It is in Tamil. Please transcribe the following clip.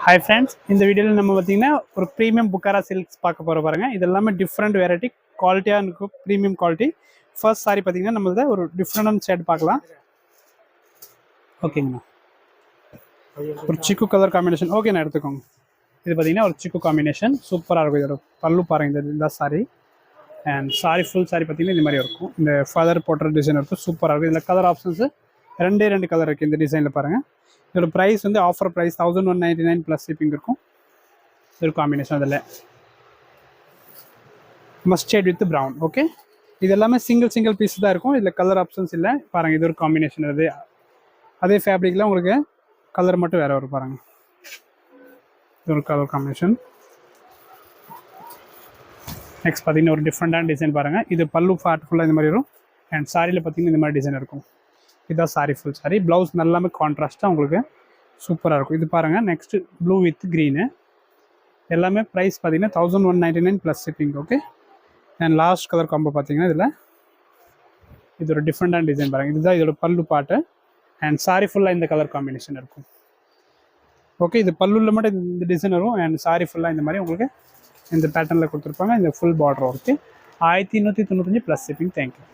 Hi friends, இந்த வீடியோவில் நம்ம பார்த்தீங்கன்னா ஒரு ப்ரீமியம் புக்காரா சில்க்ஸ் பார்க்க போகிற பாருங்க. இது எல்லாமே டிஃப்ரெண்ட் வெரைட்டி குவாலிட்டியாக இருக்கும், ப்ரீமியம் குவாலிட்டி. ஃபர்ஸ்ட் சாரி பார்த்தீங்கன்னா நம்மளது ஒரு டிஃப்ரெண்டான ஷேட் பார்க்கலாம். ஓகேங்கண்ணா, ஒரு சிக்கு கலர் காம்பினேஷன். ஓகேண்ணா, எடுத்துக்கோங்க. இது பார்த்தீங்கன்னா ஒரு சிக்கு காம்பினேஷன் சூப்பராக இருக்கும். இதோட பல்லு பாருங்க, இந்த sorry and sorry full sorry பார்த்தீங்கன்னா இந்த மாதிரி இருக்கும். இந்த ஃபதர் போட்டுற டிசைன் இருக்கும், சூப்பராக இருக்கும். இதில் கலர் ஆப்ஷன்ஸ் ரெண்டு கலர் இருக்குது இந்த டிசைனில் பாருங்கள். இதோட ப்ரைஸ் வந்து ஆஃபர் ப்ரைஸ் 1199 ப்ளஸ் ஷிப்பிங் இருக்கும். ஒரு காம்பினேஷன் அதில் மஸ்டர்ட் வித் ப்ரௌன். ஓகே, இது எல்லாமே சிங்கிள் பீஸ் தான் இருக்கும். இதில் கலர் ஆப்ஷன்ஸ் இல்லை பாருங்கள். இது ஒரு காம்பினேஷன். அதே ஃபேப்ரிக்கில் உங்களுக்கு கலர் மட்டும் வேறு வரும் பாருங்கள். இது ஒரு கலர் காம்பினேஷன். நெக்ஸ்ட் பார்த்தீங்கன்னா ஒரு டிஃப்ரெண்டான டிசைன் பாருங்கள். இது பல்லு பார்ட் ஃபுல்லாக இந்த மாதிரி வரும் அண்ட் சாரியில் பார்த்தீங்கன்னா இந்த மாதிரி டிசைன் இருக்கும். இதுதான் சாரி ஃபுல் சாரி. ப்ளவுஸ் நல்லாமே கான்ட்ராஸ்ட்டாக உங்களுக்கு சூப்பராக இருக்கும். இது பாருங்கள். Next blue with green. எல்லாமே ப்ரைஸ் பார்த்தீங்கன்னா 1199 plus shipping. Okay, and last colour combo பார்த்தீங்கன்னா இதில் இது ஒரு டிஃப்ரெண்டான டிசைன் பாருங்கள். இதுதான் இதோட பல்லு பாட்டு அண்ட் சாரி ஃபுல்லாக இந்த கலர் காம்பினேஷன் இருக்கும். ஓகே, இது பல்லுவில் மட்டும் இந்த டிசைன் வரும் அண்ட் சாரி ஃபுல்லாக இந்த மாதிரி உங்களுக்கு இந்த பேட்டர்னில் கொடுத்துருப்பாங்க. இந்த full border. Okay, 1195 plus shipping. Thank you.